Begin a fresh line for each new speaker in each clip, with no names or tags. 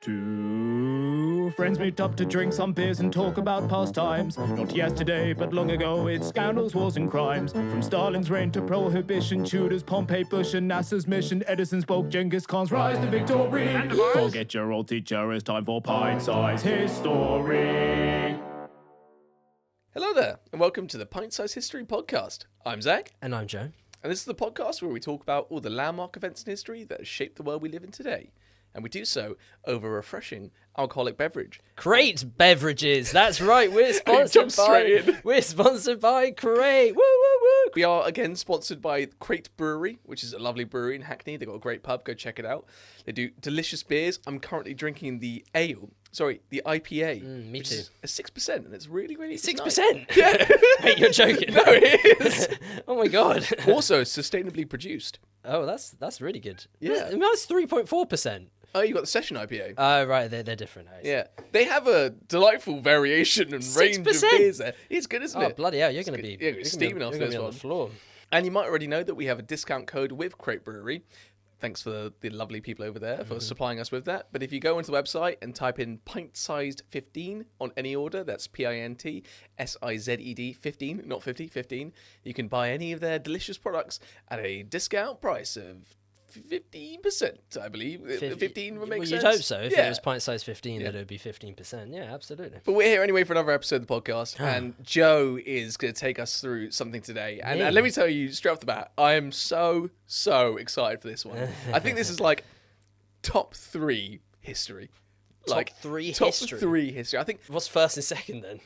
Two friends meet up to drink some beers and talk about past times. Not yesterday, but long ago, it's scandals, wars and crimes. From Stalin's reign to Prohibition, Tudors, Pompey, Bush and NASA's mission, Edison's bulk, Genghis Khan's rise to victory. Forget your old teacher, it's time for Pint-Sized History.
Hello there, and welcome to the Pint-Sized History podcast. I'm Zach.
And I'm Joe.
And this is the podcast where we talk about all the landmark events in history that have shaped the world we live in today. And we do so over a refreshing alcoholic beverage.
Crate beverages. That's right. We're sponsored by Crate. Woo woo woo.
We are again sponsored by Crate Brewery, which is a lovely brewery in Hackney. They've got a great pub. Go check it out. They do delicious beers. I'm currently drinking the IPA.
Me
which
too.
is a 6%, and it's really
6%?
Nice. Yeah.
Wait, you're joking?
No, it is.
Oh my god.
Also sustainably produced.
Oh, that's really good.
Yeah.
That's 3.4%.
Oh, you got the Session IPA.
Oh, right. They're different.
Yeah. They have a delightful variation and range of
6%?
beers there. It's good, isn't
Oh,
it?
bloody hell. You're going to be
steaming off this
on
one.
the floor.
And you might already know that we have a discount code with Crate Brewery. Thanks for the lovely people over there for supplying us with that. But if you go onto the website and type in Pint-Sized 15 on any order, that's PINTSIZED 15, not 50, 15, you can buy any of their delicious products at a discount price of 15%, I believe. 15 would make sense.
You'd hope so. If it was pint-sized 15, that it would be 15%. Yeah, absolutely.
But we're here anyway for another episode of the podcast, and Joe is going to take us through something today. And let me tell you straight off the bat, I am so excited for this one. I think this is like top 3 history.
Top 3
history. I think.
What's first and second then?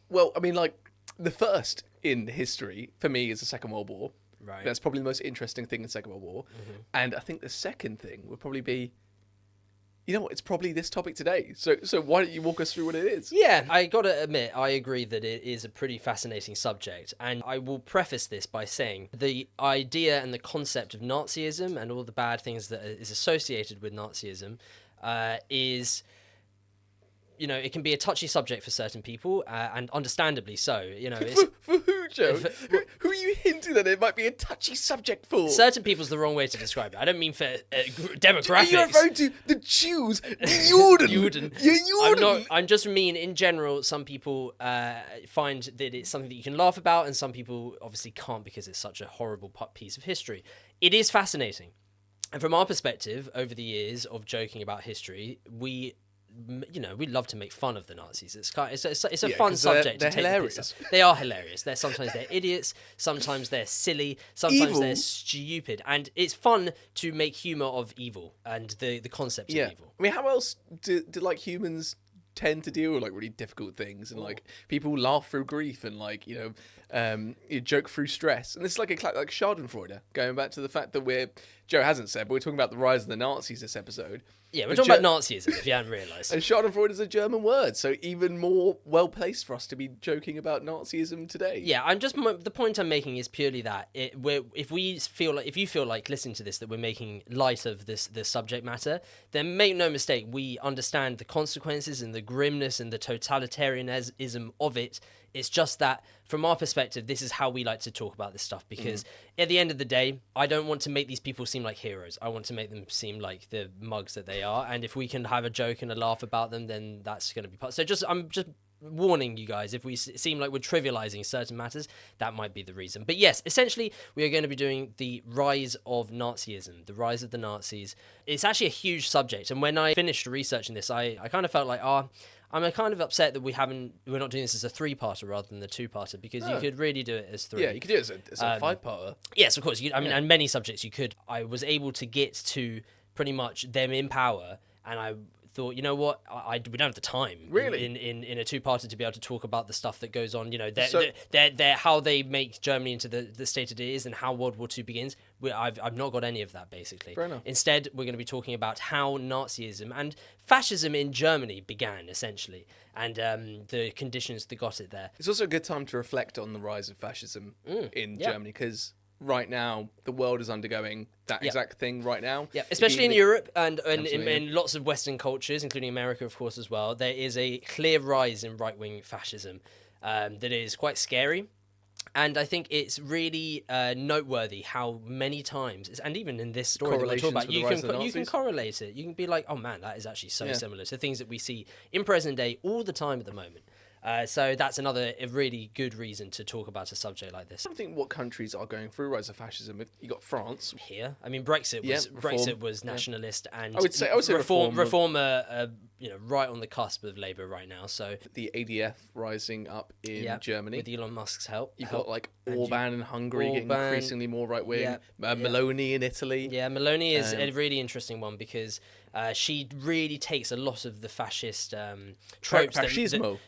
Well, I mean, like, the first in history for me is the Second World War.
Right.
That's probably the most interesting thing in the Second World War. Mm-hmm. And I think the second thing would probably be, you know what, it's probably this topic today. So why don't you walk us through what it is?
Yeah, I got to admit, I agree that it is a pretty fascinating subject. And I will preface this by saying the idea and the concept of Nazism and all the bad things that is associated with Nazism is... You know, it can be a touchy subject for certain people, and understandably so. You know, it's,
for who, Joe? Who are you hinting that it might be a touchy subject for?
Certain people's the wrong way to describe it. I don't mean for demographics.
Are you referring to the Jews? The Juden?
Juden. I'm just mean in general. Some people find that it's something that you can laugh about, and some people obviously can't because it's such a horrible piece of history. It is fascinating, and from our perspective, over the years of joking about history, we love to make fun of the Nazis. It's a fun subject.
They're hilarious.
They are hilarious. Sometimes they're idiots. Sometimes they're silly. Sometimes they're stupid. And it's fun to make humour of evil and the concept of evil.
I mean, how else do like humans tend to deal with like really difficult things, and like people laugh through grief and like you joke through stress, and it's like like Schadenfreude, going back to the fact that Joe hasn't said, but we're talking about the rise of the Nazis this episode.
Yeah, we're talking about Nazism, if you hadn't realised.
And Schadenfreude is a German word, so even more well-placed for us to be joking about Nazism today.
Yeah, the point I'm making is purely that if you feel like listening to this that we're making light of the subject matter, then make no mistake, we understand the consequences and the grimness and the totalitarianism of it. It's just that, from our perspective, this is how we like to talk about this stuff, because at the end of the day, I don't want to make these people seem like heroes. I want to make them seem like the mugs that they are, and if we can have a joke and a laugh about them, then that's going to be part. So I'm just warning you guys, if we seem like we're trivializing certain matters, that might be the reason. But yes, essentially, we are going to be doing the rise of Nazism, the rise of the Nazis. It's actually a huge subject, and when I finished researching this, I kind of felt like, I'm kind of upset that we're not doing this as a 3-parter rather than the 2-parter, because you could really do it as 3.
Yeah, you could do it as a 5-parter.
Yes, of course. And many subjects you could. I was able to get to pretty much them in power, and I thought, you know what, we don't have the time
really
in a 2-parter to be able to talk about the stuff that goes on, how they make Germany into the state it is and how World War II begins. I've not got any of that, basically.
Fair enough.
Instead, we're going to be talking about how Nazism and fascism in Germany began, essentially, and the conditions that got it there.
It's also a good time to reflect on the rise of fascism in Germany, because right now the world is undergoing that exact thing right now.
Yeah, especially in Europe and in lots of Western cultures, including America, of course, as well. There is a clear rise in right-wing fascism that is quite scary. And I think it's really noteworthy how many times, and even in this story that we're talking
Correlations
about,
with the rise of the
you can
Nazis.
correlate it. You can be like, oh man, that is actually so
Yeah.
similar to things that we see in present day all the time at the moment. So that's another really good reason to talk about a subject like this.
I don't think what countries are going through rise of fascism. You got France.
Here, I mean, Brexit was nationalist, and
I would say reform
are right on the cusp of Labour right now. So
the ADF rising up in Germany
with Elon Musk's help.
You've got like Orban in Hungary getting increasingly more right wing. Meloni in Italy.
Yeah, Meloni is a really interesting one because she really takes a lot of the fascist tropes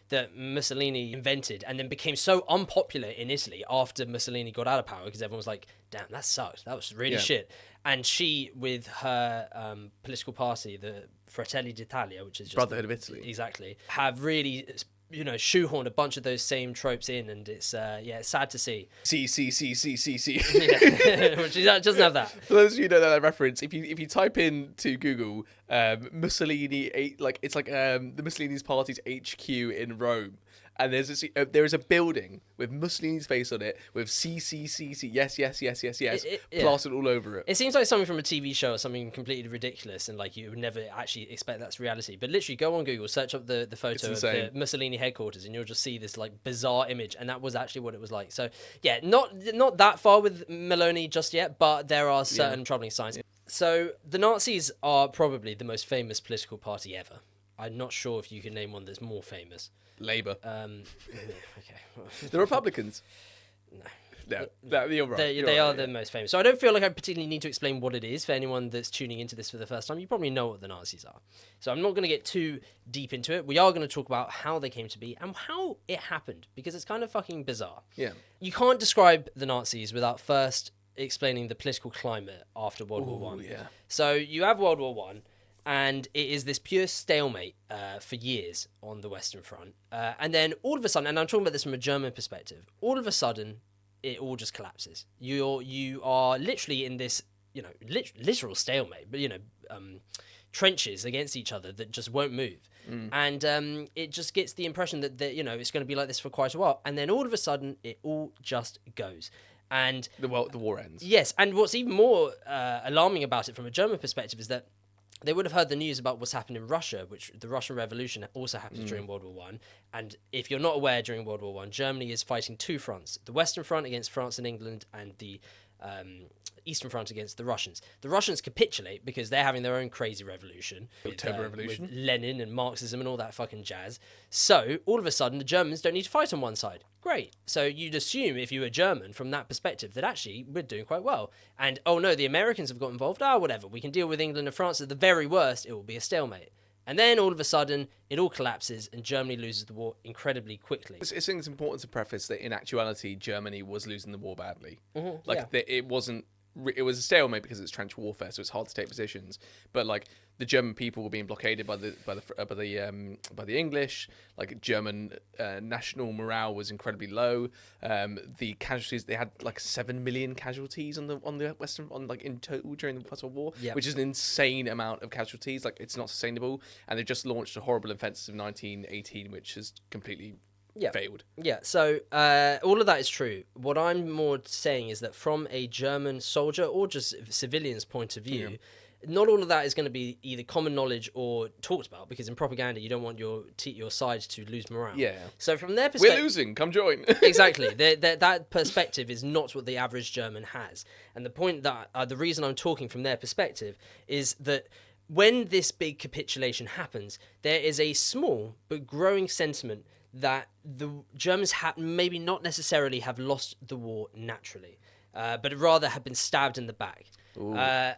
that Mussolini invented and then became so unpopular in Italy after Mussolini got out of power because everyone was like, damn, that sucked. That was really shit. And she, with her political party, the Fratelli d'Italia, which is just
Brotherhood of Italy,
exactly, have really shoehorned a bunch of those same tropes in, and it's it's sad to see.
See.
Which doesn't have that.
For those of you who don't know that reference, if you type in to Google Mussolini, the Mussolini's party's HQ in Rome, and there is a building with Mussolini's face on it with CCCC, yes, plastered all over it.
It seems like something from a TV show or something completely ridiculous, and like you would never actually expect that's reality. But literally, go on Google, search up the photo of the Mussolini headquarters, and you'll just see this like bizarre image, and that was actually what it was like. So yeah, not that far with Meloni just yet, but there are certain troubling signs. So the Nazis are probably the most famous political party ever. I'm not sure if you can name one that's more famous.
Labour.
Okay.
The Republicans. No, you're right.
They are the most famous. So I don't feel like I particularly need to explain what it is for anyone that's tuning into this for the first time. You probably know what the Nazis are. So I'm not going to get too deep into it. We are going to talk about how they came to be and how it happened, because it's kind of fucking bizarre.
Yeah.
You can't describe the Nazis without first explaining the political climate after World War One.
Yeah.
So you have World War One. And it is this pure stalemate for years on the Western Front. And then all of a sudden, and I'm talking about this from a German perspective, all of a sudden, it all just collapses. You are literally in this, literal stalemate, but, trenches against each other that just won't move. And it just gets the impression that it's going to be like this for quite a while. And then all of a sudden, it all just goes. And
the war ends.
Yes, and what's even more alarming about it from a German perspective is that they would have heard the news about what's happened in Russia, which the Russian Revolution also happened during World War One. And if you're not aware, during World War One, Germany is fighting two fronts: the Western Front against France and England, and the Eastern Front against the Russians. The Russians capitulate because they're having their own crazy revolution.
October Revolution.
With Lenin and Marxism and all that fucking jazz. So, all of a sudden, the Germans don't need to fight on one side. Great. So you'd assume, if you were German, from that perspective, that actually we're doing quite well. And, oh no, the Americans have got involved. Whatever. We can deal with England and France. At the very worst, it will be a stalemate. And then, all of a sudden, it all collapses and Germany loses the war incredibly quickly.
I think it's important to preface that, in actuality, Germany was losing the war badly. It wasn't... It was a stalemate because it's trench warfare, so it's hard to take positions. But like the German people were being blockaded by the English. Like German national morale was incredibly low. The casualties, they had like 7 million casualties on the Western in total during the First World War, which is an insane amount of casualties. Like it's not sustainable. And they just launched a horrible offensive in 1918, which has completely failed.
Yeah, so all of that is true. What I'm more saying is that from a German soldier or just civilian's point of view, not all of that is going to be either common knowledge or talked about, because in propaganda you don't want your side to lose morale.
Yeah.
So from their perspective,
we're losing. Come join.
Exactly. That perspective is not what the average German has. And the point that the reason I'm talking from their perspective is that when this big capitulation happens, there is a small but growing sentiment that the Germans maybe not necessarily have lost the war naturally, but rather have been stabbed in the back.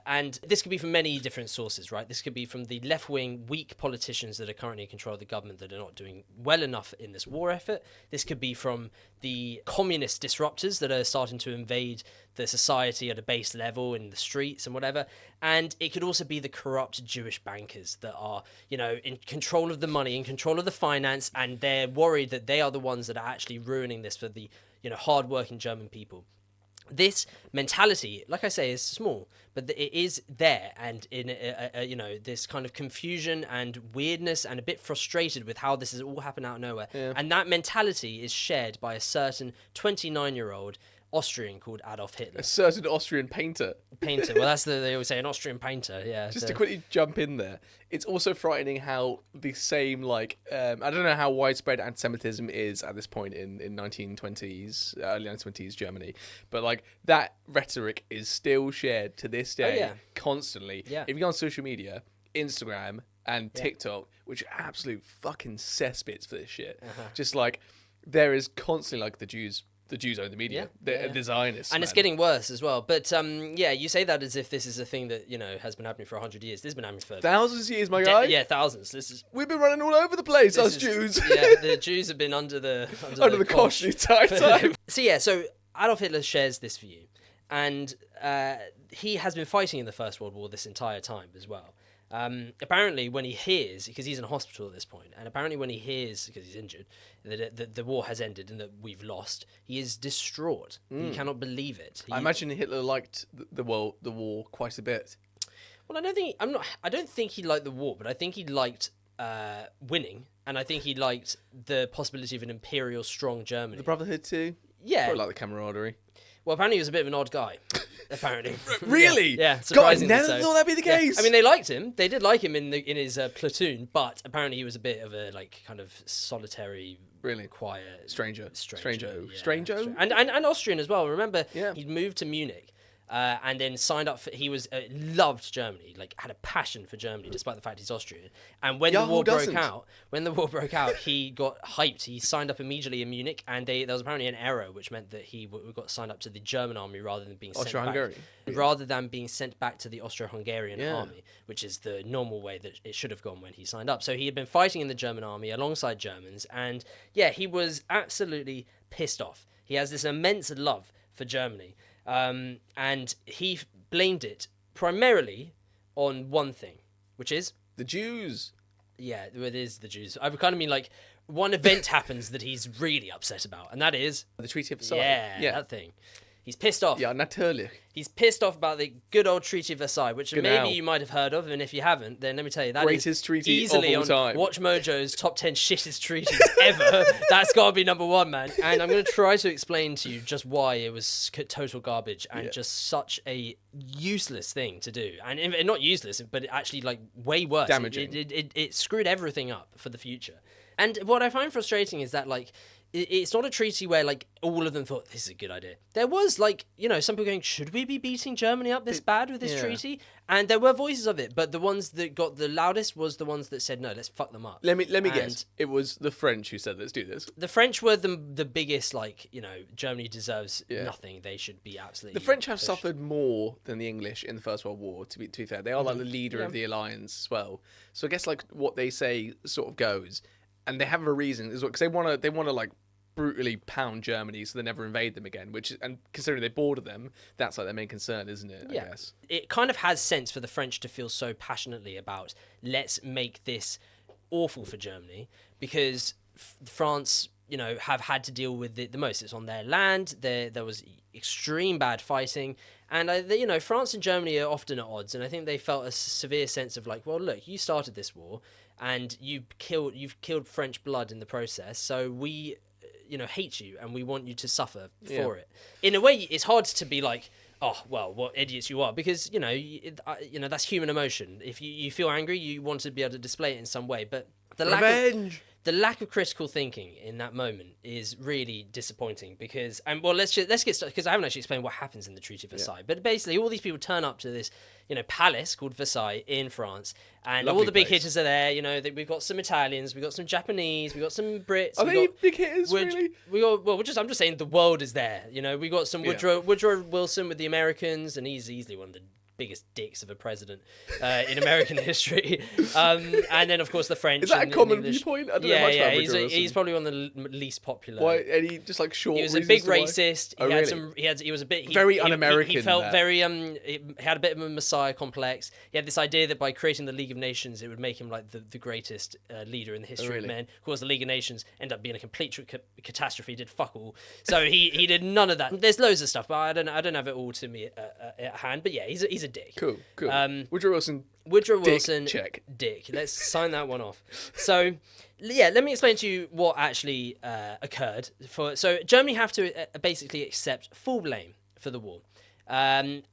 And this could be from many different sources, right? This could be from the left-wing, weak politicians that are currently in control of the government that are not doing well enough in this war effort. This could be from the communist disruptors that are starting to invade the society at a base level in the streets and whatever. And it could also be the corrupt Jewish bankers that are, in control of the money, in control of the finance, and they're worried that they are the ones that are actually ruining this for the, hard-working German people. this mentality, like I say, is small, but it is there, and in this kind of confusion and weirdness, and a bit frustrated with how this has all happened out of nowhere.
Yeah.
And that mentality is shared by a certain 29-year-old Austrian called Adolf Hitler.
A certain Austrian painter.
Painter. Well, they always say an Austrian painter. Yeah.
Just to quickly jump in there, it's also frightening how the same, like, I don't know how widespread anti-Semitism is at this point in 1920s, early 1920s Germany, but like that rhetoric is still shared to this day constantly.
Yeah.
If you go on social media, Instagram and TikTok, which are absolute fucking cesspits for this shit, just like there is constantly like the Jews own the media. They're Zionists.
And it's getting worse as well. But you say that as if this is a thing that, has been happening for 100 years. This has been happening for
thousands of years, my guy.
Yeah, thousands.
We've been running all over the place, us Jews.
Yeah, the Jews have been under the
cosh the entire time.
So Adolf Hitler shares this view, and he has been fighting in the First World War this entire time as well. Apparently, when he hears, because he's in a hospital at this point, and apparently when he hears, because he's injured, that the war has ended and that we've lost, he is distraught. He cannot believe it.
I imagine Hitler liked the war quite a bit.
Well, I don't think he liked the war, but I think he liked winning, and I think he liked the possibility of an imperial, strong Germany.
The Brotherhood too.
Yeah,
probably like the camaraderie.
Well, apparently he was a bit of an odd guy. Apparently.
Really?
Yeah.
God, I
Surprisingly
never
so.
thought that'd be the case.
Yeah. I mean, they liked him. They did like him in his platoon, but apparently he was a bit of a kind of solitary,
really
quiet
stranger.
Yeah, and Austrian as well. Remember, he'd moved to Munich. And then signed up for. He was loved Germany, like had a passion for Germany, despite the fact he's Austrian. And when the war broke out, he got hyped. He signed up immediately in Munich, and there was apparently an error, which meant that he got signed up to the German army rather than being sent back to the Austro-Hungarian army, which is the normal way that it should have gone when he signed up. So he had been fighting in the German army alongside Germans, and he was absolutely pissed off. He has this immense love for Germany. And he blamed it primarily on one thing, which is
the Jews.
Yeah, it is the Jews. I kind of mean like one event happens that he's really upset about, and that is
the Treaty of Versailles.
Yeah, that thing. He's pissed off.
Yeah, natürlich.
He's pissed off about the good old Treaty of Versailles, which maybe you might have heard of, and if you haven't, then let me tell you, that
greatest
is
treaty
easily
of all time.
On Watch Mojo's top 10 shittest treaties ever. That's got to be number one, man. And I'm going to try to explain to you just why it was total garbage and just such a useless thing to do. And not useless, but actually like way worse.
Damaging.
It screwed everything up for the future. And what I find frustrating is that like it's not a treaty where like all of them thought this is a good idea. There was like, some people going, should we be beating Germany up this bad with this treaty? And there were voices of it, but the ones that got the loudest was the ones that said, no, let's fuck them up.
Let me guess. It was the French who said, let's do this.
The French were the biggest, like, Germany deserves nothing. They should be absolutely...
The French have suffered more than the English in the First World War, to be fair. They are like the leader of the alliance as well. So I guess like what they say sort of goes. And they have a reason as well, because they want to like brutally pound Germany so they never invade them again, and considering they border them, that's like their main concern, isn't it? I guess
it kind of has sense for the French to feel so passionately about let's make this awful for Germany, because France have had to deal with it the most. It's on their land. There was extreme bad fighting, and France and Germany are often at odds, and I think they felt a severe sense of like, well, look, you started this war and you've killed French blood in the process, so we hate you and we want you to suffer for it. In a way, it's hard to be like, oh, well, what idiots you are, because that's human emotion. If you feel angry, you want to be able to display it in some way, but the lack of critical thinking in that moment is really disappointing, because let's get started, because I haven't actually explained what happens in the Treaty of Versailles. But basically, all these people turn up to this palace called Versailles in France, and
lovely
all the big
place.
hitters are there. We've got some Italians, we've got some Japanese, we've got some Brits.
Are they big hitters, really?
I'm just saying the world is there. We got some Woodrow Wilson with the Americans, and he's easily one of the biggest dicks of a president in American history. And then, of course, the French.
Is that a common viewpoint? I don't know much about Woodrow Wilson.
He's probably one of the least popular.
Why? Any just like short?
He was a big
reasons
racist.
why?
He was a bit
very un-American.
He felt very he had a bit of a messiah complex. He had this idea that by creating the League of Nations, it would make him like the greatest leader in the history of men. Of course, the League of Nations ended up being a complete catastrophe. He did fuck all. So he did none of that. There's loads of stuff, but I don't have it all to me at hand. But yeah, he's a dick.
Cool. Woodrow Wilson.
Check. Dick. Let's sign that one off. So, yeah, let me explain to you what actually occurred. So Germany have to basically accept full blame for the war, and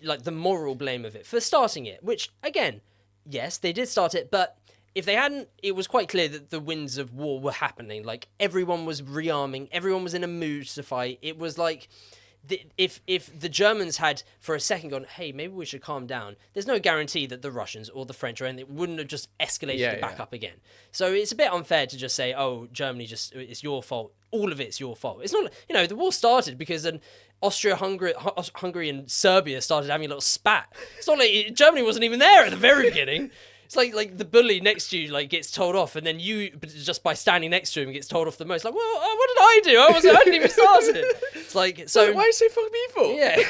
like the moral blame of it for starting it. Which again, yes, they did start it, but if they hadn't, it was quite clear that the winds of war were happening. Like everyone was rearming, everyone was in a mood to fight. It was like. If the Germans had for a second gone, hey, maybe we should calm down, there's no guarantee that the Russians or the French or anything wouldn't have just escalated it back up again. So it's a bit unfair to just say, oh, Germany, it's your fault. All of it's your fault. It's not, the war started because Hungary and Serbia started having a little spat. It's not like Germany wasn't even there at the very beginning. It's like the bully next to you like gets told off, and then you just by standing next to him gets told off the most. Like, well, what did I do? I hadn't even started. It's like so.
Why are you so fucking me for?
Yeah.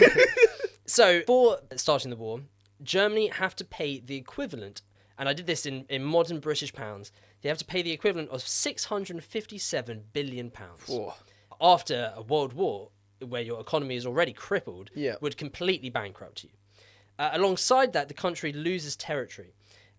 So for starting the war, Germany have to pay the equivalent, and I did this in modern British pounds. They have to pay the equivalent of £657 billion.
Oh.
After a world war where your economy is already crippled, would completely bankrupt you. Alongside that, the country loses territory.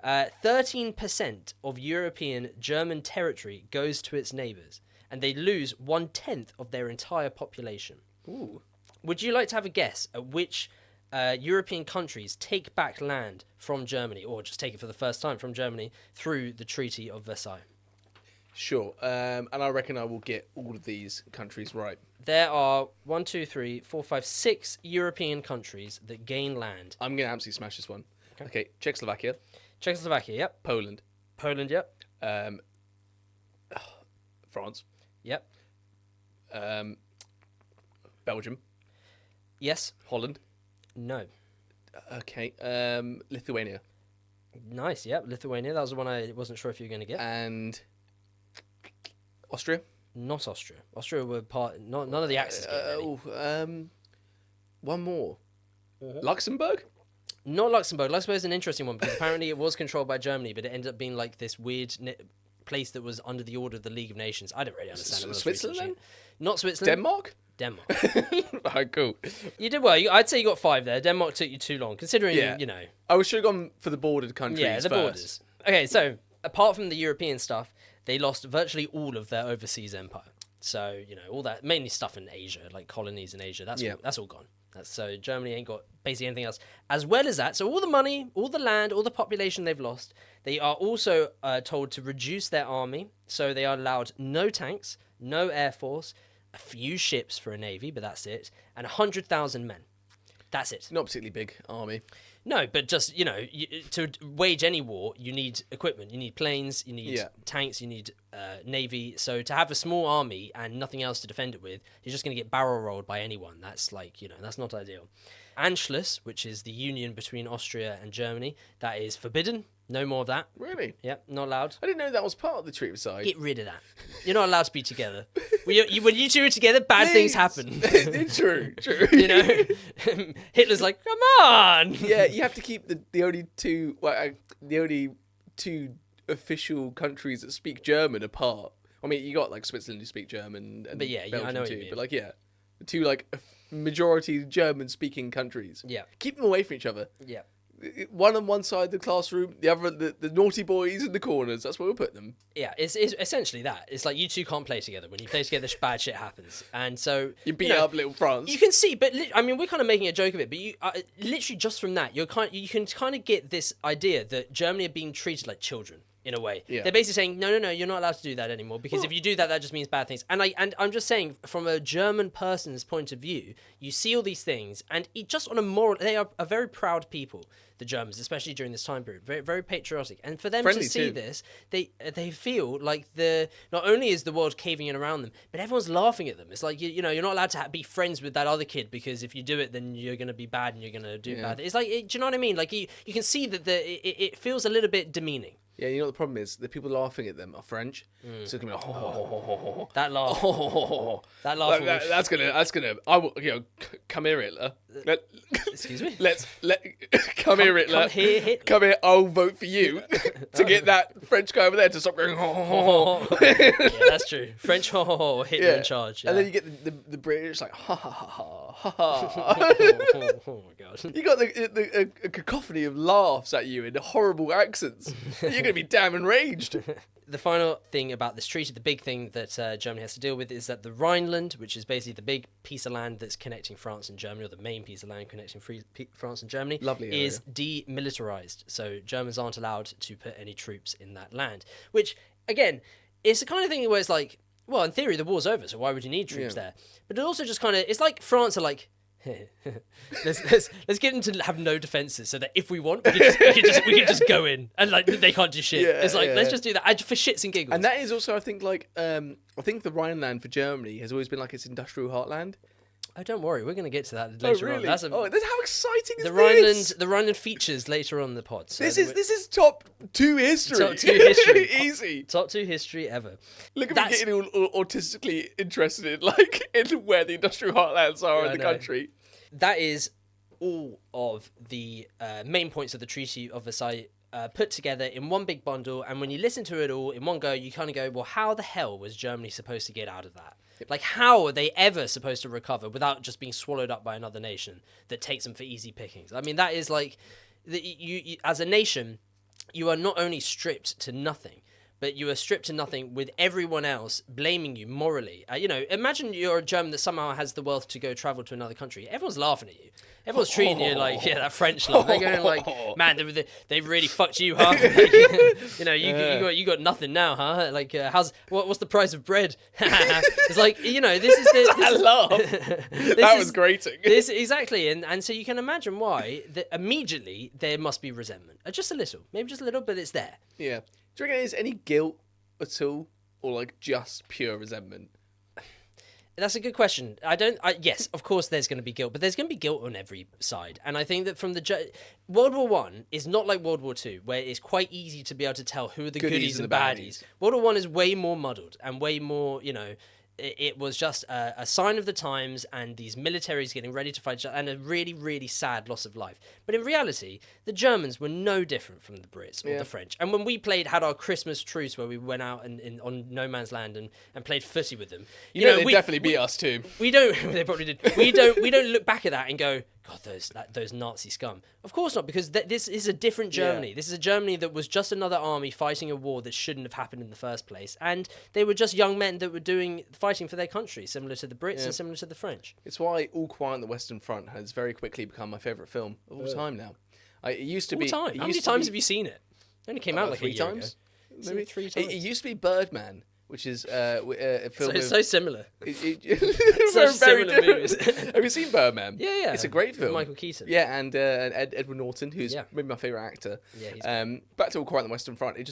13% of European German territory goes to its neighbours, and they lose 1/10 of their entire population.
Ooh.
Would you like to have a guess at which European countries take back land from Germany, or just take it for the first time from Germany through the Treaty of Versailles?
Sure. And I reckon I will get all of these countries right.
There are 6 European countries that gain land.
I'm going to absolutely smash this one. Okay. Czechoslovakia,
yep.
Poland,
Yep.
France,
Yep.
Belgium,
Yes.
Holland.
No.
Okay. Lithuania.
Nice, yep. Lithuania, that was the one I wasn't sure if you were going to get.
And Austria.
Not Austria. Austria were none of the Axis came any.
One more. Luxembourg?
Not Luxembourg. Luxembourg is an interesting one because apparently it was controlled by Germany, but it ended up being like this weird place that was under the order of the League of Nations. I don't really understand it.
Switzerland then?
Not Switzerland.
Denmark. Right, cool.
You did well. I'd say you got 5 there. Denmark took you too long, considering,
I should have gone for the bordered countries
the borders. Okay, so apart from the European stuff, they lost virtually all of their overseas empire. So, all that, mainly stuff in Asia, like colonies in Asia, that's all gone. So Germany ain't got basically anything else. As well as that, so all the money, all the land, all the population they've lost, they are also told to reduce their army. So they are allowed no tanks, no air force, a few ships for a navy, but that's it, and 100,000 men. That's it.
Not particularly big army.
No, but just, to wage any war, you need equipment. You need planes, you need tanks, you need navy. So to have a small army and nothing else to defend it with, you're just going to get barrel rolled by anyone. That's that's not ideal. Anschluss, which is the union between Austria and Germany, that is forbidden. No more of that.
Really?
Yep, not allowed.
I didn't know that was part of the Treaty of Versailles.
Get rid of that. You're not allowed to be together. When you two are together, bad things happen.
True.
Hitler's like, come on.
Yeah, you have to keep the only two official countries that speak German apart. I mean, you got like Switzerland who speak German, and Belgium
I know what
too.
you mean.
But the two majority German-speaking countries.
Yeah,
keep them away from each other.
Yeah.
One on one side of the classroom, the other the naughty boys in the corners. That's where we'll put them.
Yeah, it's essentially that. It's like you two can't play together. When you play together, bad shit happens. And so
you beat up little France.
You can see, but we're kind of making a joke of it. But you literally just from that, you can kind of get this idea that Germany are being treated like children. in a way.
Yeah.
They're basically saying, no, you're not allowed to do that anymore, because if you do that, that just means bad things. And I'm just saying, from a German person's point of view, you see all these things, and just on a moral, they are a very proud people, the Germans, especially during this time period, very, very patriotic. And for them
Friendly
to see
too.
this, they feel like not only is the world caving in around them, but everyone's laughing at them. It's like, you know, you're not allowed to be friends with that other kid, because if you do it, then you're going to be bad and you're going to do bad. It's like, do you know what I mean? Like, you can see that it feels a little bit demeaning.
Yeah, you know what the problem is? The people laughing at them are French, so it's gonna be like,
That laugh. That laugh.
that's gonna. I will, come here, Hitler.
Excuse me.
Come here, Hitler.
Come here, Hitler.
Come here. I'll vote for you to get that French guy over there to stop going.
Yeah, that's true. French Hitler in charge. Yeah.
And then you get the British like ha ha ha ha ha.
Oh my god.
You got a cacophony of laughs at you in horrible accents. You're going to be damn enraged.
The final thing about this treaty, the big thing that Germany has to deal with, is that the Rhineland, which is basically the big piece of land that's connecting France and Germany, or the main piece of land connecting France and Germany, is demilitarized. So Germans aren't allowed to put any troops in that land. Which, again, it's the kind of thing where it's like, well, in theory, the war's over, so why would you need troops there? But it also just kind of, it's like France are like, let's get them to have no defenses, so that if we want, we can just go in, and like they can't do shit. It's like, let's just do that for shits and giggles.
And that is also, I think, like I think the Rhineland for Germany has always been like its industrial heartland.
Oh, don't worry, we're going to get to that later on.
That's how exciting is
this? The Rhineland features later on in the pod. So
this is top 2 history.
Top 2 history.
Easy.
Top 2 history ever.
Look at me getting all autistically interested in where the industrial heartlands are in the country.
That is all of the main points of the Treaty of Versailles put together in one big bundle. And when you listen to it all in one go, you kind of go, well, how the hell was Germany supposed to get out of that? Like, how are they ever supposed to recover without just being swallowed up by another nation that takes them for easy pickings? I mean, that is like, you as a nation, you are not only stripped to nothing, but you are stripped to nothing with everyone else blaming you morally. Imagine you're a German that somehow has the wealth to go travel to another country. Everyone's laughing at you. Everyone's treating you like, that French laugh. They're going like, man, they really fucked you, huh? You got nothing now, huh? Like, what's the price of bread? It's like, this is the...
That laugh. That was grating.
This, exactly. And so you can imagine why immediately there must be resentment. Just a little. Maybe just a little, but it's there.
Yeah. Do you reckon there's any guilt at all, or like just pure resentment?
That's a good question. Yes, of course there's going to be guilt, but there's going to be guilt on every side. And I think that from World War I is not like World War II, where it's quite easy to be able to tell who are the goodies and the baddies. World War I is way more muddled and way more, it was just a sign of the times and these militaries getting ready to fight each other, and a really, really sad loss of life. But in reality, the Germans were no different from the Brits or the French. And when we had our Christmas truce where we went out on no man's land and played footy with them,
they definitely beat us too.
We don't. They probably did. We don't look back at that and go, God, those Nazi scum. Of course not, because this is a different Germany. Yeah. This is a Germany that was just another army fighting a war that shouldn't have happened in the first place. And they were just young men that were fighting for their country, similar to the Brits and similar to the French.
It's why All Quiet on the Western Front has very quickly become my favourite film of all time now. It used to be...
How many times have you seen it? It only came out like
3
a year
times?
ago.
Maybe
3 times.
It used to be Birdman, which is a film
so similar.
Such
similar movies.
Have you seen Birdman?
Yeah.
It's a great film.
Michael Keaton.
Yeah, and Edward Norton, who's maybe my favourite actor.
Yeah, he's
back to All Quiet on the Western Front, it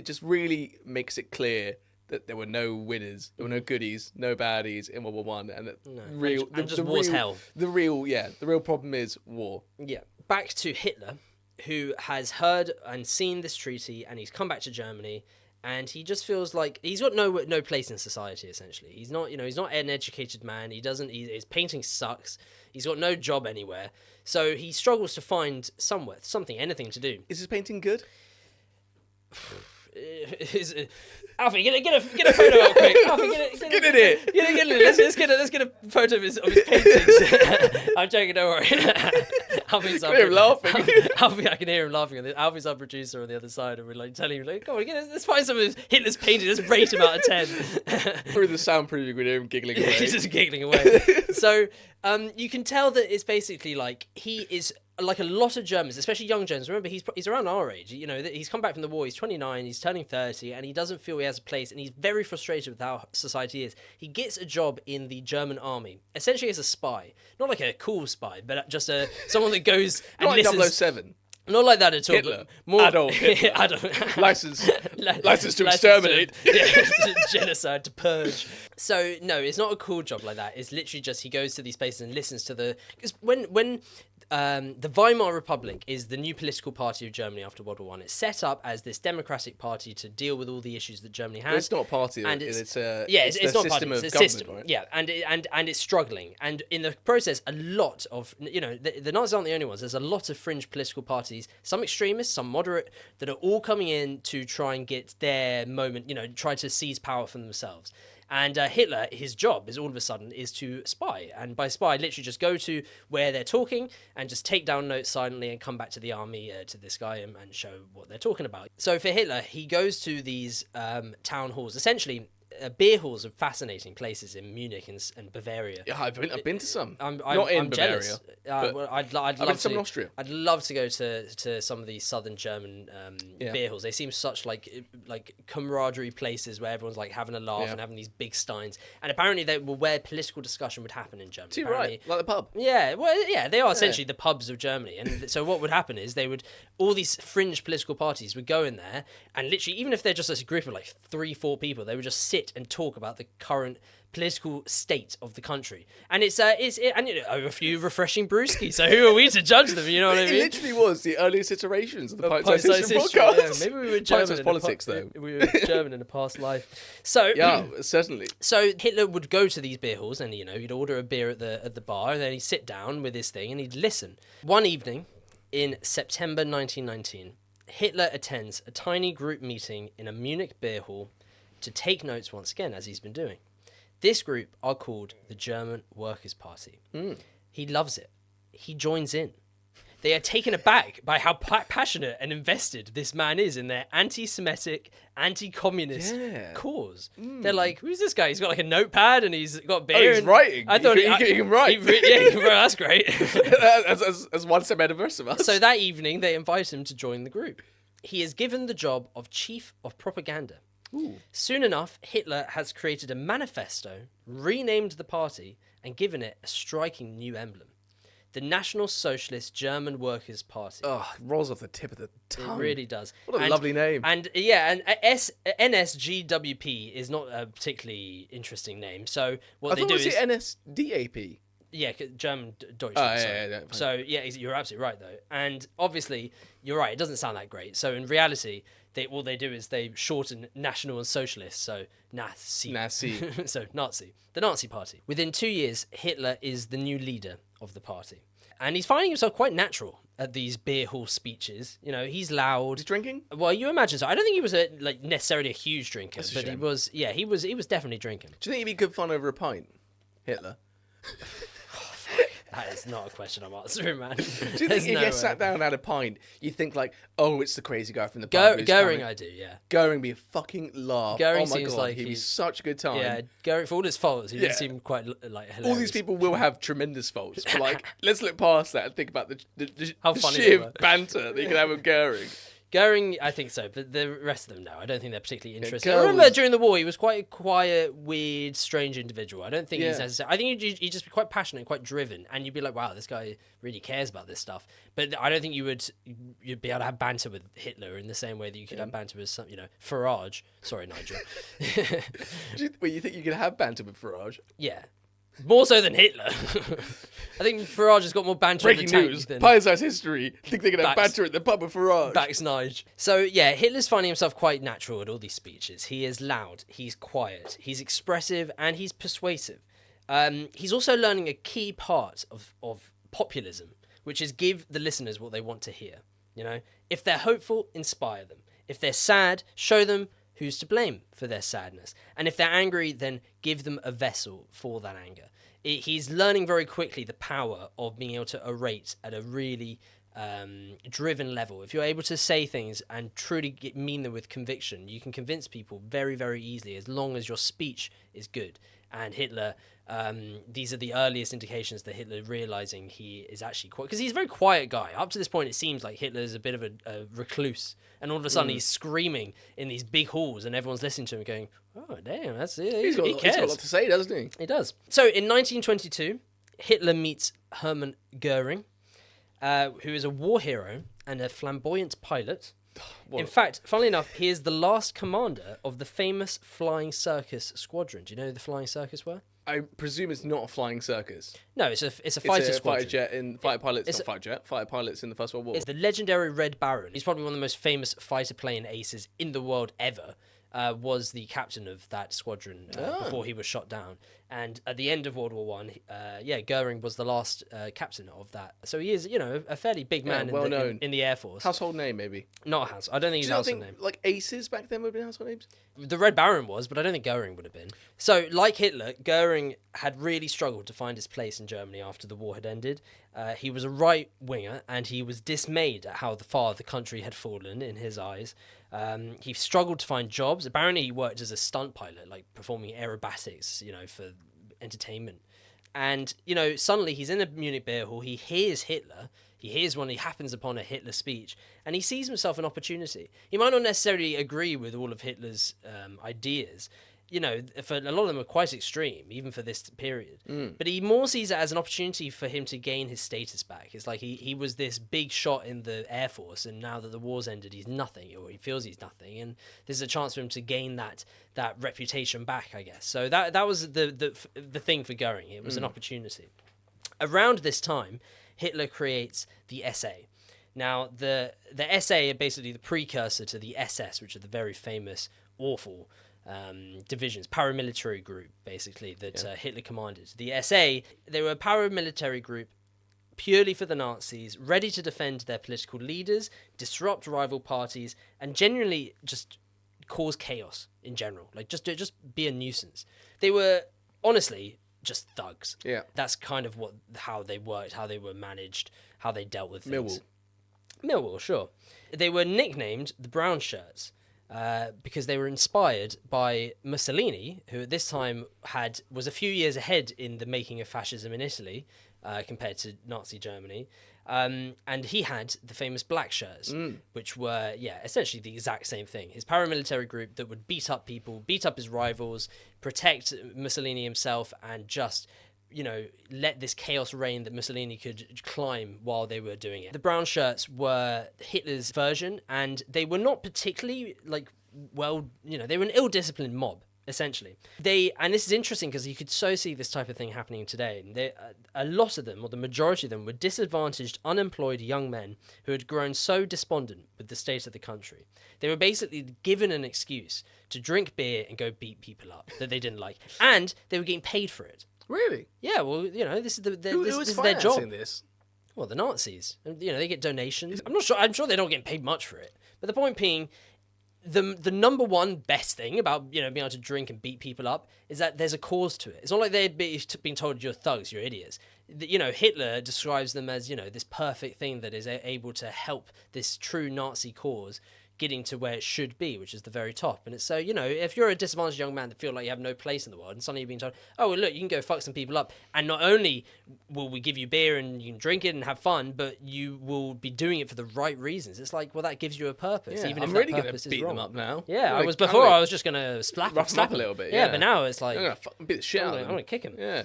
just really makes it clear that there were no winners, there were no goodies, no baddies in World War I, and that
war's hell.
The real problem is war.
Yeah. Back to Hitler, who has heard and seen this treaty, and he's come back to Germany. And he just feels like he's got no place in society. Essentially, he's not an educated man. His painting sucks. He's got no job anywhere. So he struggles to find anything to do.
Is his painting good?
Alfie, get a photo out quick. Alfie, get in here. Let's get a photo of his paintings. I'm joking. Don't worry. Alfie's
I can hear him laughing.
Alfie, I can hear him laughing. Alfie's our producer on the other side, and we're like telling him, like, "Come on, let's find some of Hitler's paintings. Let's rate him out of 10."
Through the soundproofing, we hear him giggling away.
He's just giggling away. So you can tell that it's basically like he is like a lot of Germans, especially young Germans, remember he's around our age. You know, he's come back from the war. He's 29. He's turning 30, and he doesn't feel he has a place. And he's very frustrated with how society is. He gets a job in the German army, essentially as a spy, not like a cool spy, but just someone that goes and
Not like
listens.
007.
Not like that at all.
Hitler.
But more
Adolf Hitler. License to exterminate.
Genocide, to purge. So, no, it's not a cool job like that. It's literally just he goes to these places and listens to the... Because when the Weimar Republic is the new political party of Germany after World War I. It's set up as this democratic party to deal with all the issues that Germany has.
But it's not a party.
And
it's
not
system
party.
of
It's
government,
system.
right?
Yeah, and it's struggling. And in the process, a lot of, you know, the Nazis aren't the only ones. There's a lot of fringe political parties, some extremists, some moderate, that are all coming in to try and get their moment, you know, try to seize power for themselves. And Hitler, his job is all of a sudden is to spy. And by spy, literally just go to where they're talking and just take down notes silently and come back to the army, to this guy and show what they're talking about. So for Hitler, he goes to these town halls, essentially beer halls are fascinating places in Munich and Bavaria.
Yeah, I've been to some.
I'm
Bavaria.
jealous.
Well,
I'd love
been to some
to.
in Austria.
I'd love to go to some of these southern German beer halls. They seem such like camaraderie places where everyone's like having a laugh and having these big steins. And apparently they were where political discussion would happen in Germany.
Too right, like the pub.
Yeah, well, yeah, they are essentially the pubs of Germany. And so what would happen is all these fringe political parties would go in there and literally, even if they're just a group of like 3-4 people, they would just sit and talk about the current political state of the country. And it's and you know, over a few refreshing brewskis. So who are we to judge them? You know what I mean?
It literally was the earliest iterations of the
Pint-Sized
Pint-Sized
history,
podcast.
yeah. Maybe we were German.
Pint-Sized politics, though.
We were German in a past life. So
yeah, certainly.
So Hitler would go to these beer halls, and you know, he'd order a beer at the bar, and then he'd sit down with his thing, and he'd listen. One evening in September 1919, Hitler attends a tiny group meeting in a Munich beer hall to take notes once again, as he's been doing. This group are called the German Workers' Party. He loves it. He joins in. They are taken aback by how passionate and invested this man is in their anti-Semitic, anti-communist cause. They're like, who's this guy? He's got like a notepad and he's got beer.
He's writing.
I thought
he can write.
Yeah, he can write. That's great.
as one step ahead of us.
So that evening, they invite him to join the group. He is given the job of chief of propaganda. Ooh. Soon enough, Hitler has created a manifesto, renamed the party, and given it a striking new emblem. The National Socialist German Workers' Party.
Oh, it rolls off the tip of the tongue.
It really does.
What a lovely name.
And yeah, and NSGWP is not a particularly interesting name. So what they do is...
NSDAP.
Yeah, German Deutschland.
Yeah,
so yeah, you're absolutely right though. And obviously, you're right. It doesn't sound that great. So in reality, all they do is they shorten National and Socialist. So Nazi. So Nazi. The Nazi Party. Within 2 years, Hitler is the new leader of the party, and he's finding himself quite natural at these beer hall speeches. You know, he's loud.
He's drinking.
Well, you imagine so. I don't think he was necessarily a huge drinker, but he was. Yeah, he was definitely drinking.
Do you think he'd be good fun over a pint, Hitler?
That is not a question I'm answering, man.
Do you think if you sat down and had a pint, you think like, oh, it's the crazy guy from the pub?
Goering, I do, yeah.
Goering be a fucking laugh.
Goering
oh my
seems
God,
like
he'd be such a good time.
Yeah, Goering, for all his faults, he does seem quite like hilarious.
All these people will have tremendous faults, but like, let's look past that and think about the
How funny
sheer banter that you can have with Goering.
Goering, I think so, but the rest of them, no. I don't think they're particularly interesting.
Yeah,
I remember during the war, he was quite a quiet, weird, strange individual. I don't think he's necessarily... I think he'd just be quite passionate and quite driven, and you'd be like, wow, this guy really cares about this stuff. But I don't think you'd be able to have banter with Hitler in the same way that you could have banter with some, Farage. Sorry, Nigel.
You think you could have banter with Farage?
Yeah. More so than Hitler. I think Farage has got more banter in the tank
news.
than...
Pint-Sized history. Think they can have banter at the pub with Farage.
Backs Nige. So yeah, Hitler's finding himself quite natural at all these speeches. He is loud, he's quiet, he's expressive, and he's persuasive. He's also learning a key part of populism, which is give the listeners what they want to hear. You know, if they're hopeful, inspire them. If they're sad, show them who's to blame for their sadness. And if they're angry, then give them a vessel for that anger. He's learning very quickly the power of being able to orate at a really driven level, if you're able to say things and truly mean them with conviction, you can convince people very, very easily as long as your speech is good. And Hitler, these are the earliest indications that Hitler realizing he is actually quite, because he's a very quiet guy. Up to this point, it seems like Hitler is a bit of a recluse, and all of a sudden he's screaming in these big halls, and everyone's listening to him, going, "Oh, damn, that's it.
He's got a lot to say, doesn't he?
He does." So in 1922, Hitler meets Hermann Goering, who is a war hero and a flamboyant pilot. In fact, funnily enough, he is the last commander of the famous Flying Circus Squadron. Do you know who the Flying Circus were?
I presume it's not a flying circus.
No, it's a fighter squadron.
Fighter pilots in the First World War.
It's the legendary Red Baron. He's probably one of the most famous fighter plane aces in the world ever. Was the captain of that squadron before he was shot down. And at the end of World War One, Goering was the last captain of that. So he is, a fairly big man in the Air Force.
Household name, maybe.
Not a house. I don't think he's a household name.
Like aces back then would have been household names?
The Red Baron was, but I don't think Goering would have been. So, like Hitler, Goering had really struggled to find his place in Germany after the war had ended. He was a right-winger, and he was dismayed at how far the country had fallen in his eyes. He struggled to find jobs. Apparently, he worked as a stunt pilot, like performing aerobatics, for entertainment. And, suddenly he's in a Munich beer hall. He hears Hitler. He happens upon a Hitler speech, and he sees himself an opportunity. He might not necessarily agree with all of Hitler's ideas. For a lot of them are quite extreme, even for this period. But he more sees it as an opportunity for him to gain his status back. It's like he was this big shot in the Air Force, and now that the war's ended, he's nothing, or he feels he's nothing. And there's a chance for him to gain that reputation back, I guess. So that was the thing for Goering. It was an opportunity. Around this time, Hitler creates the SA. Now, the SA are basically the precursor to the SS, which are the very famous, awful divisions, paramilitary group, basically, that Hitler commanded. The SA, they were a paramilitary group purely for the Nazis, ready to defend their political leaders, disrupt rival parties, and genuinely just cause chaos in general. Like, just be a nuisance. They were, honestly, just thugs.
Yeah.
That's kind of how they worked, how they were managed, how they dealt with things. Millwall, sure. They were nicknamed the Brown Shirts. Because they were inspired by Mussolini, who at this time was a few years ahead in the making of fascism in Italy compared to Nazi Germany. And he had the famous Black Shirts, which were, essentially the exact same thing. His paramilitary group that would beat up people, beat up his rivals, protect Mussolini himself, and just let this chaos reign that Mussolini could climb while they were doing it. The Brown Shirts were Hitler's version, and they were not particularly, they were an ill-disciplined mob, essentially. And this is interesting because you could so see this type of thing happening today. A lot of them, or the majority of them, were disadvantaged, unemployed young men who had grown so despondent with the state of the country. They were basically given an excuse to drink beer and go beat people up that they didn't like, and they were getting paid for it.
Really?
Yeah, well, this is
Who
this is
is
their job.
this?
Well, the Nazis. They get donations. I'm sure they're not getting paid much for it. But the point being, the number one best thing about being able to drink and beat people up is that there's a cause to it. It's not like they're being told you're thugs, you're idiots. Hitler describes them as this perfect thing that is able to help this true Nazi cause getting to where it should be, which is the very top. And it's so, if you're a disadvantaged young man that feel like you have no place in the world, and suddenly you're being told, oh, well, look, you can go fuck some people up, and not only will we give you beer and you can drink it and have fun, but you will be doing it for the right reasons. It's like, well, that gives you a purpose, even if
really
that purpose is wrong.
Them up now.
Yeah, I was just going to slap
them a little bit.
Yeah, but now it's like,
I'm going to beat the shit out of them.
I'm going to kick him.
Yeah.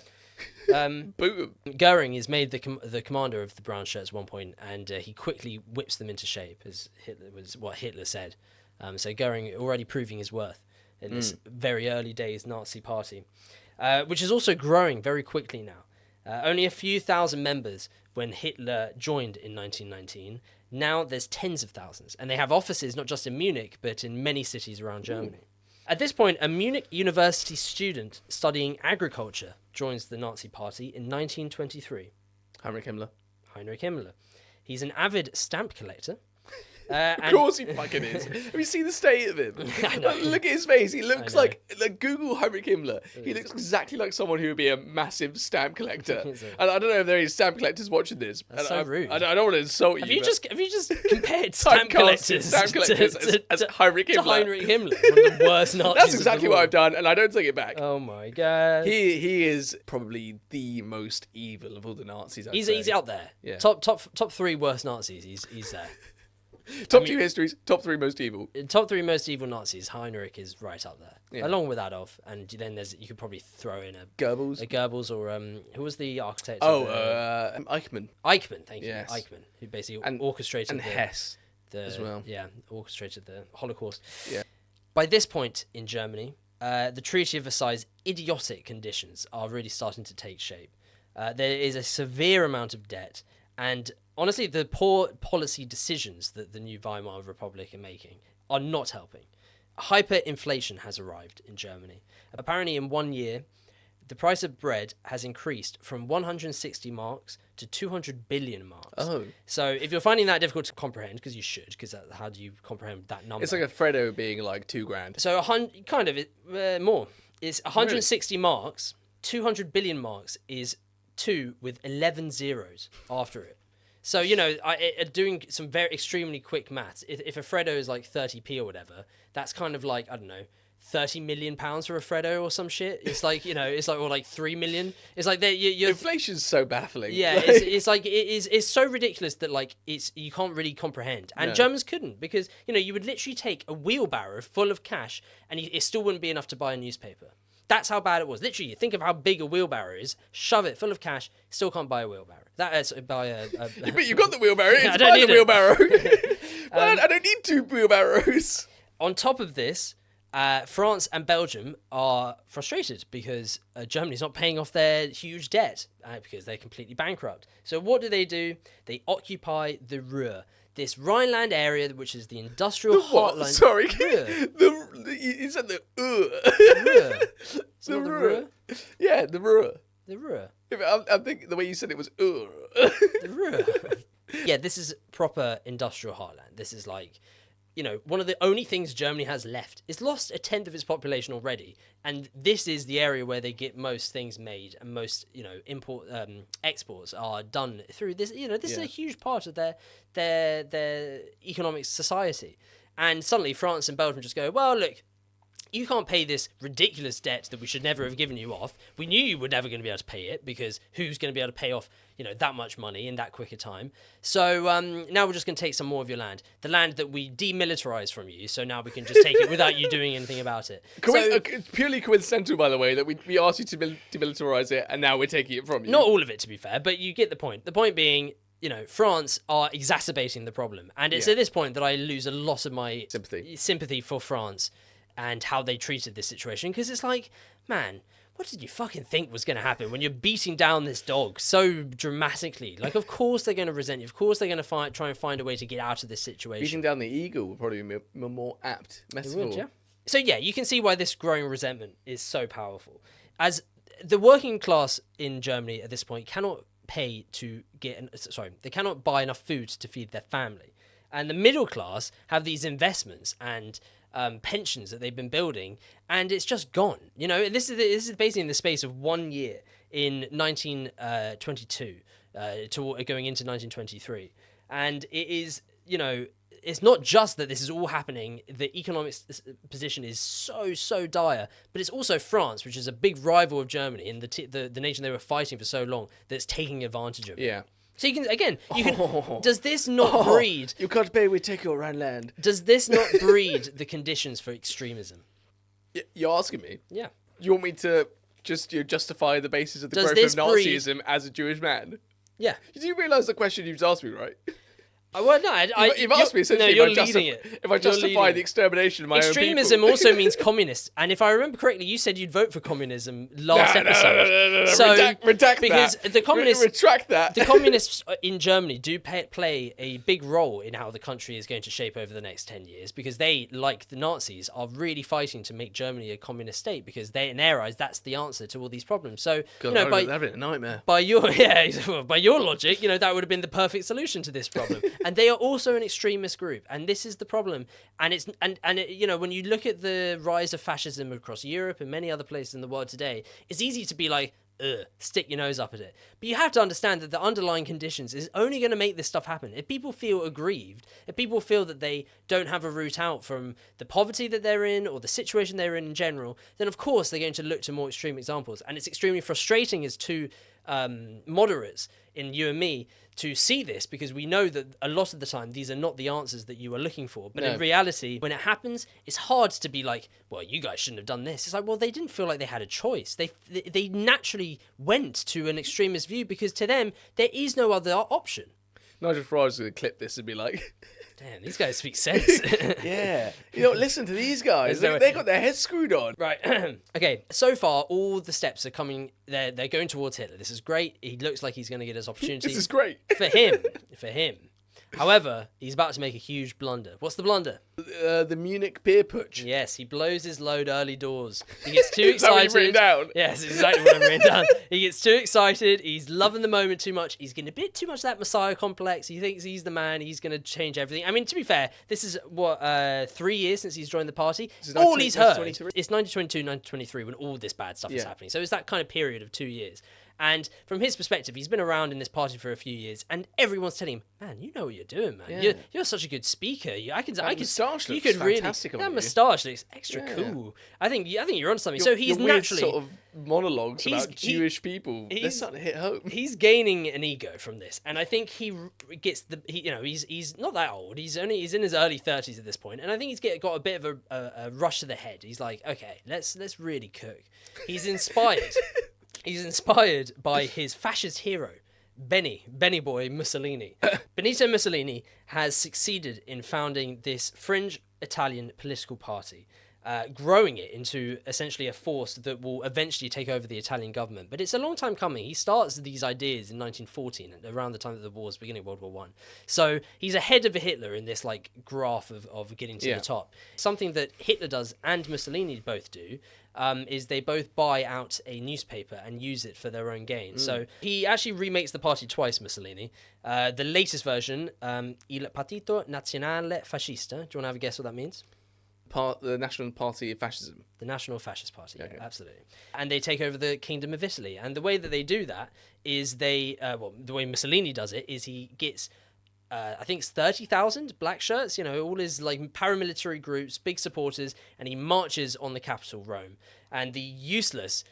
Boot him. Goering is made the commander of the Brown Shirts at one point, and he quickly whips them into shape, as what Hitler said. So Goering already proving his worth in this very early days Nazi party, which is also growing very quickly now. Only a few thousand members when Hitler joined in 1919. Now there's tens of thousands, and they have offices not just in Munich, but in many cities around Germany. At this point, a Munich university student studying agriculture joins the Nazi party in 1923.
Heinrich Himmler.
He's an avid stamp collector.
Of course he fucking is. Have you seen the state of him? Look at his face. He looks like Google Heinrich Himmler. He looks exactly like someone who would be a massive stamp collector. And I don't know if there are any stamp collectors watching this.
That's so rude.
I don't want to insult you.
Have you just compared stamp collectors
as Heinrich Himmler?
To Heinrich Himmler, one of the worst Nazis.
That's exactly what I've done, and I don't take it back.
Oh my god.
He is probably the most evil of all the Nazis.
He's out there. Yeah. Top 3 worst Nazis. He's there.
Top 2 histories, top 3 most evil.
Top 3 most evil Nazis. Heinrich is right up there, along with Adolf. And then you could probably throw in a Goebbels, or who was the architect?
Eichmann.
Eichmann, thank you.
Yes.
Eichmann, who basically orchestrated
Hess as well.
Yeah, orchestrated the Holocaust.
Yeah.
By this point in Germany, the Treaty of Versailles' idiotic conditions are really starting to take shape. There is a severe amount of debt, and honestly, the poor policy decisions that the new Weimar Republic are making are not helping. Hyperinflation has arrived in Germany. Apparently, in 1 year, the price of bread has increased from 160 marks to 200 billion marks.
Oh.
So if you're finding that difficult to comprehend, because you should, because how do you comprehend that number?
It's like a Freddo being like $2,000.
So more. It's 160 marks. 200 billion marks is 2 with 11 zeros after it. So, doing some very extremely quick maths, if a Freddo is like 30p or whatever, that's kind of like, I don't know, 30 million pounds for a Freddo or some shit. It's like, or like 3 million. It's like
inflation's so baffling.
Yeah, it's so ridiculous that like you can't really comprehend. And Germans couldn't, because you would literally take a wheelbarrow full of cash and it still wouldn't be enough to buy a newspaper. That's how bad it was. Literally, think of how big a wheelbarrow is. Shove it full of cash. Still can't buy a wheelbarrow.
But you got the wheelbarrow. It's by the wheelbarrow. I don't need 2 wheelbarrows.
On top of this, France and Belgium are frustrated because Germany's not paying off their huge debt because they're completely bankrupt. So what do? They occupy the Ruhr, this Rhineland area, which is the industrial heartland.
Sorry, you said the
Ruhr.
The Ruhr. Yeah, the Ruhr.
The Ruhr.
I think the way you said it was
The Ruhr. Yeah, this is proper industrial heartland. This is like, one of the only things Germany has left. It's lost 1/10 of its population already, and this is the area where they get most things made, and most, exports are done through this. This is a huge part of their economic society. And suddenly France and Belgium just go, well, look, you can't pay this ridiculous debt that we should never have given you off. We knew you were never going to be able to pay it, because who's going to be able to pay off, that much money in that quicker time? So now we're just going to take some more of your land, the land that we demilitarized from you. So now we can just take it without you doing anything about it.
Purely coincidental, by the way, that we asked you to demilitarize it, and now we're taking it from you.
Not all of it, to be fair, but you get the point. The point being, France are exacerbating the problem. And it's at this point that I lose a lot of my sympathy for France and how they treated this situation, because it's like, man, what did you fucking think was going to happen when you're beating down this dog so dramatically? Like, of course they're going to resent you. Of course they're going to try and find a way to get out of this situation.
Beating down the eagle would probably be a more apt metaphor.
Would, yeah. So yeah, you can see why this growing resentment is so powerful. As the working class in Germany at this point cannot pay to they cannot buy enough food to feed their family. And the middle class have these investments and pensions that they've been building, and it's just gone. This is basically in the space of 1 year in 1922 going into 1923, and it is it's not just that this is all happening. The economic position is so dire, but it's also France, which is a big rival of Germany and the nation they were fighting for so long, that's taking advantage of it.
Yeah.
So does this not breed...
You can't pay, we take your land.
Does this not breed the conditions for extremism?
You're asking me?
Yeah.
You want me to just justify the basis of the growth of Nazism as a Jewish man?
Yeah.
Do you realise the question you've asked me, right?
Well, no,
you've asked me essentially if I justify the extermination of my own people.
Extremism also means communist, and if I remember correctly, you said you'd vote for communism last episode.
No. So retract
because
that.
The communists
retract that.
The communists in Germany do play a big role in how the country is going to shape over the next 10 years, because they, like the Nazis, are really fighting to make Germany a communist state, because in their eyes that's the answer to all these problems. So
that'd been a nightmare.
By your logic, that would have been the perfect solution to this problem. And they are also an extremist group, and this is the problem. And it's you know, when you look at the rise of fascism across Europe and many other places in the world today, it's easy to be like, ugh, stick your nose up at it. But you have to understand that the underlying conditions is only going to make this stuff happen. If people feel aggrieved, if people feel that they don't have a route out from the poverty that they're in or the situation they're in general, then of course they're going to look to more extreme examples. And it's extremely frustrating as two moderates in you and me to see this, because we know that a lot of the time these are not the answers that you are looking for. But in reality, when it happens, it's hard to be like, well, you guys shouldn't have done this. It's like, well, they didn't feel like they had a choice. They naturally went to an extremist view because to them there is no other option.
Nigel Farage's going to clip this and be like,
damn, these guys speak sense.
yeah. You know, listen to these guys. They got their heads screwed on.
Right. Okay, so far, all the steps are coming. They're going towards Hitler. This is great. He looks like he's going to get his opportunity.
This is great.
For him. However, he's about to make a huge blunder. What's the blunder?
The Munich beer putsch.
Yes, he blows his load early doors. He gets too
Is that what
excited.
you've written down?
Yes, exactly what I've written down. He gets too excited. He's loving the moment too much. He's getting a bit too much of that Messiah complex. He thinks he's the man. He's going to change everything. I mean, to be fair, this is, 3 years since he's joined the party. All he's heard. It's 1922, 1923 when all this bad stuff is happening. So it's that kind of period of 2 years. And from his perspective, he's been around in this party for a few years, and everyone's telling him, "Man, you know what you're doing, man.
Yeah.
You're such a good speaker.
Moustache
you
looks
could really
fantastic on
that
you."
moustache looks extra cool. I think you're on something. So he's
your weird
naturally
sort of monologues about Jewish people. They're starting to hit home.
He's gaining an ego from this, and I think he gets he's not that old. He's in his early 30s at this point, and I think he's got a bit of a rush to the head. He's like, okay, let's really cook. He's inspired. He's inspired by his fascist hero, Benny boy Mussolini. Benito Mussolini has succeeded in founding this fringe Italian political party, growing it into essentially a force that will eventually take over the Italian government. But it's a long time coming. He starts these ideas in 1914, around the time that the war's beginning, World War One. So he's ahead of Hitler in this like graph of getting to the top. Something that Hitler does and Mussolini both do is they both buy out a newspaper and use it for their own gain. So he actually remakes the party twice, Mussolini. The latest version, Il Partito Nazionale Fascista. Do you want to have a guess what that means?
The National Party of Fascism.
The National Fascist Party,
Okay.
Absolutely. And they take over the Kingdom of Italy. And the way that they do that is the way Mussolini does it is he gets, I think it's 30,000 black shirts, all his like paramilitary groups, big supporters, and he marches on the capital, Rome. And the useless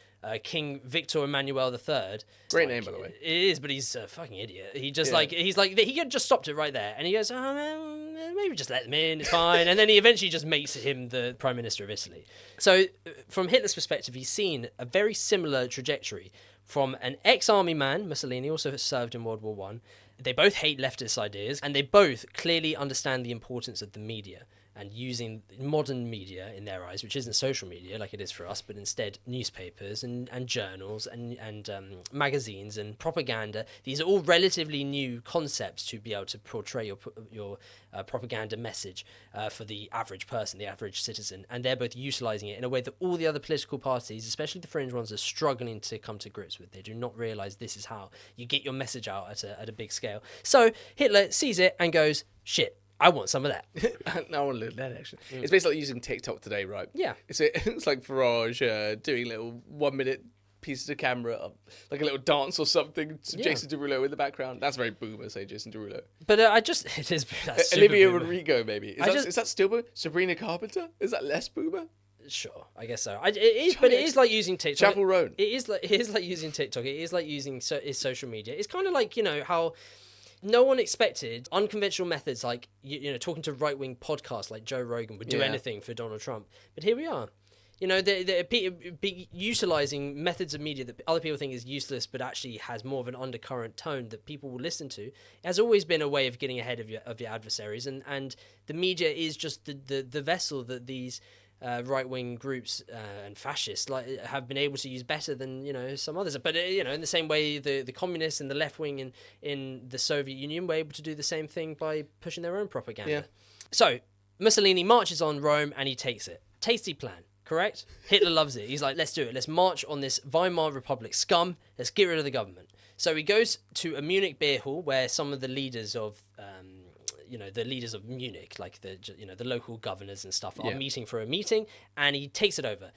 King Victor Emmanuel III.
Great name, by the way.
It is, but he's a fucking idiot. He just he could have just stopped it right there. And he goes, oh, man, maybe just let them in, it's fine. And then he eventually just makes him the Prime Minister of Italy. So from Hitler's perspective, he's seen a very similar trajectory from an ex-army man. Mussolini also served in World War One. They both hate leftist ideas, and they both clearly understand the importance of the media and using modern media in their eyes, which isn't social media like it is for us, but instead newspapers and journals and magazines and propaganda. These are all relatively new concepts to be able to portray your propaganda message for the average person, the average citizen, and they're both utilising it in a way that all the other political parties, especially the fringe ones, are struggling to come to grips with. They do not realise this is how you get your message out at a big scale. So Hitler sees it and goes, shit, I want some of that.
I want to look at that, actually. It's basically like using TikTok today, right?
Yeah.
It's like Farage doing little 1 minute pieces of camera, like a little dance or something. Jason Derulo in the background. That's very boomer, say Jason Derulo.
But it is that's
Olivia
boomer.
Rodrigo, maybe. Is that still boomer? Sabrina Carpenter? Is that less boomer?
Sure, I guess so. It is like using TikTok.
Chapel Roan.
It is like using TikTok. It is like using social media. It's kind of like how no one expected unconventional methods like talking to right-wing podcasts like Joe Rogan would do anything for Donald Trump. But here we are. They're utilising methods of media that other people think is useless, but actually has more of an undercurrent tone that people will listen to. It has always been a way of getting ahead of your adversaries, and the media is just the vessel that these right-wing groups and fascists have been able to use better than some others. But in the same way, the communists and the left-wing in the Soviet Union were able to do the same thing by pushing their own propaganda.
Yeah.
So Mussolini marches on Rome and he takes it. Tasty plan. Correct? Hitler loves it. He's like, let's do it. Let's march on this Weimar Republic scum. Let's get rid of the government. So he goes to a Munich beer hall where some of the leaders of the leaders of Munich, like the local governors and stuff, are meeting for a meeting, and he takes it over.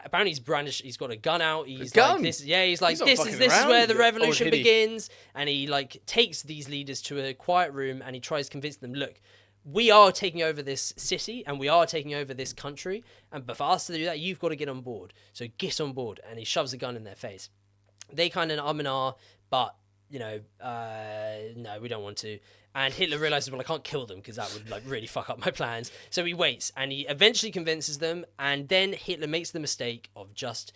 Apparently he's got a gun out. He's like, this is where the revolution begins, and he like takes these leaders to a quiet room, and he tries to convince them, look, we are taking over this city and we are taking over this country, but for us to do that, you've got to get on board. So get on board. And he shoves a gun in their face. They kind of and ah, but no, we don't want to. And Hitler realizes, well, I can't kill them because that would like really fuck up my plans. So he waits, and he eventually convinces them, and then Hitler makes the mistake of just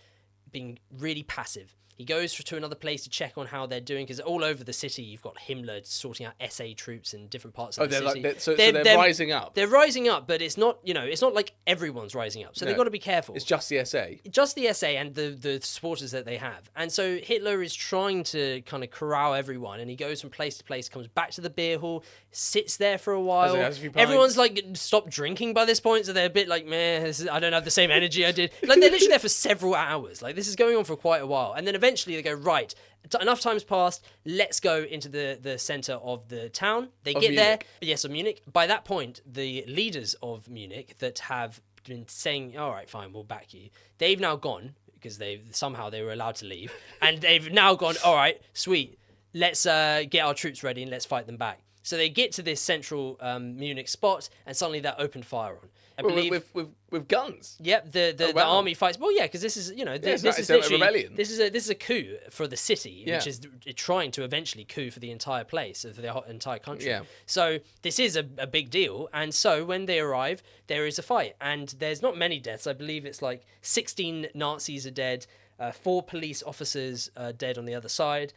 being really passive. He goes to another place to check on how they're doing, because all over the city you've got Himmler sorting out SA troops in different parts of the city.
So they're rising up.
They're rising up, but it's not like everyone's rising up. So they've got to be careful.
It's just the SA.
Just the SA and the supporters that they have. And so Hitler is trying to kind of corral everyone, and he goes from place to place, comes back to the beer hall, sits there for a while. Everyone's like stopped drinking by this point, so they're a bit like, meh, I don't have the same energy I did. Like they're literally there for several hours. Like this is going on for quite a while. And then eventually they go, right, enough time's passed, let's go into the centre of the town. They get there, of Munich. By that point, the leaders of Munich that have been saying, all right, fine, we'll back you, they've now gone, because they were allowed to leave, and they've now gone, all right, sweet, let's get our troops ready and let's fight them back. So they get to this central Munich spot, and suddenly they're opened fire on. I believe
with guns.
Yep, the army fights. Well, yeah, because this is this is
a rebellion.
This is a coup for the city, which is trying to eventually coup for the entire place, for the entire country. Yeah. So this is a big deal, and so when they arrive, there is a fight, and there's not many deaths. I believe it's like 16 Nazis are dead, 4 police officers are dead on the other side.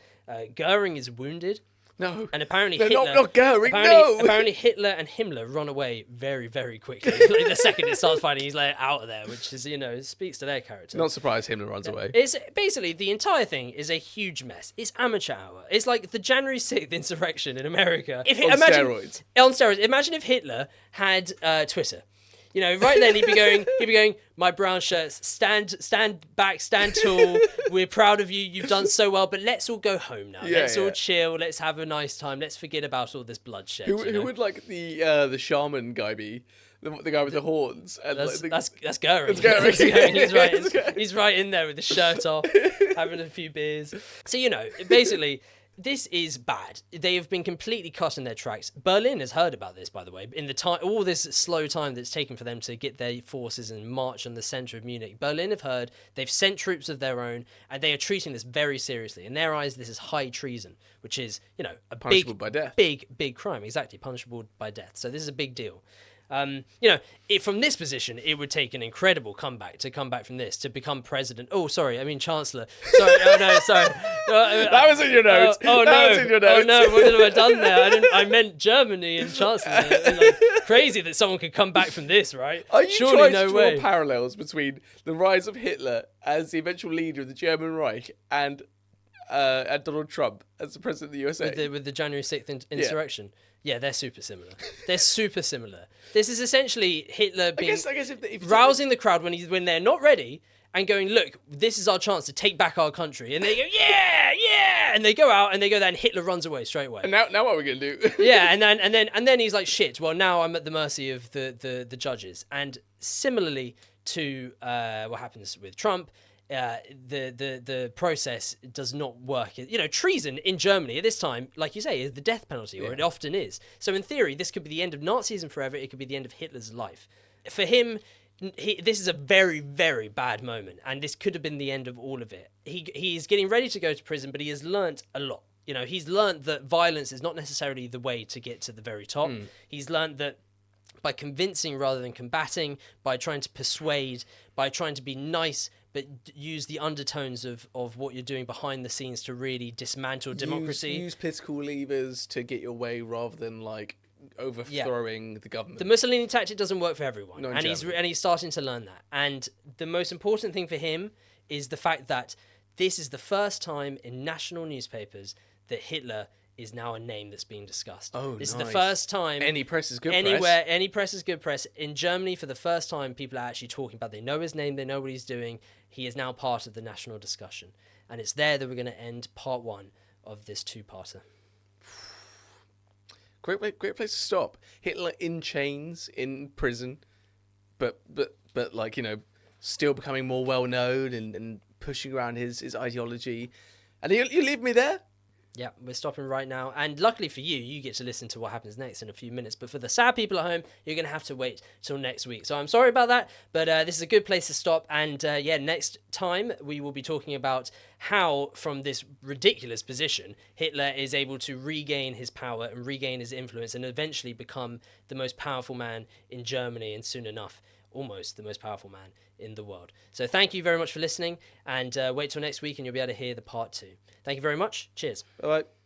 Goering is wounded.
No,
and apparently
Hitler,
not Goering, apparently
no!
Hitler and Himmler run away very, very quickly. Like the second it starts fighting, he's like out of there, which is, speaks to their character.
Not surprised Himmler runs away.
It's basically, the entire thing is a huge mess. It's amateur hour. It's like the January 6th insurrection in America.
Steroids.
On steroids. Imagine if Hitler had Twitter. Right then he'd be going, my brown shirts, stand back, stand tall. We're proud of you. You've done so well, but let's all go home now. Let's all chill. Let's have a nice time. Let's forget about all this bloodshed.
Who would like the shaman guy be? The guy with the horns. And
that's
That's
Goering.
Goering.
He's right in there with the shirt off, having a few beers. So basically. This is bad. They have been completely cut in their tracks. Berlin has heard about this, by the way. In the time, all this slow time that's taken for them to get their forces and march on the centre of Munich, Berlin have heard. They've sent troops of their own, and they are treating this very seriously. In their eyes, this is high treason, which is, a
punishable by death.
Big crime. Exactly, punishable by death. So this is a big deal. From this position, it would take an incredible comeback to come back from this to become president. Oh, sorry, I mean chancellor. Sorry, sorry.
That was in your notes. Was in your notes.
Oh no, what have I done there? I meant Germany and chancellor. Crazy that someone could come back from this, right?
Are you
Surely
trying to draw parallels between the rise of Hitler as the eventual leader of the German Reich and Donald Trump as the president of the USA?
With the January 6th insurrection? Yeah, they're super similar. This is essentially Hitler being rousing the crowd when they're not ready and going, look, this is our chance to take back our country. And they go, yeah, and they go out and they go there, and Hitler runs away straight away.
And now what are we gonna do?
Yeah, and then he's like, shit. Well, now I'm at the mercy of the judges. And similarly to what happens with Trump. The process does not work. Treason in Germany at this time, like you say, is the death penalty, or it often is. So in theory, this could be the end of Nazism forever. It could be the end of Hitler's life. For him, this is a very, very bad moment, and this could have been the end of all of it. He's getting ready to go to prison, but he has learnt a lot. He's learnt that violence is not necessarily the way to get to the very top. He's learnt that by convincing rather than combating, by trying to persuade, by trying to be nice, but use the undertones of what you're doing behind the scenes to really dismantle democracy.
Use political levers to get your way rather than overthrowing the government.
The Mussolini tactic doesn't work for everyone,
and
he's starting to learn that. And the most important thing for him is the fact that this is the first time in national newspapers that Hitler is now a name that's being discussed. This is the first time
any press is good
anywhere. Any press is good press. In Germany, for the first time, people are actually talking about. They know his name. They know what he's doing. He is now part of the national discussion, and it's there that we're going to end part 1 of this 2-parter.
Great place to stop. Hitler in chains, in prison, but like, you know, still becoming more well known and pushing around his ideology. And you leave me there?
Yeah, we're stopping right now. And luckily for you, you get to listen to what happens next in a few minutes. But for the sad people at home, you're going to have to wait till next week. So I'm sorry about that, but this is a good place to stop. And next time we will be talking about how, from this ridiculous position, Hitler is able to regain his power and regain his influence and eventually become the most powerful man in Germany, and soon enough, almost the most powerful man in the world. So thank you very much for listening, and wait till next week and you'll be able to hear the part 2. Thank you very much. Cheers.
Bye-bye.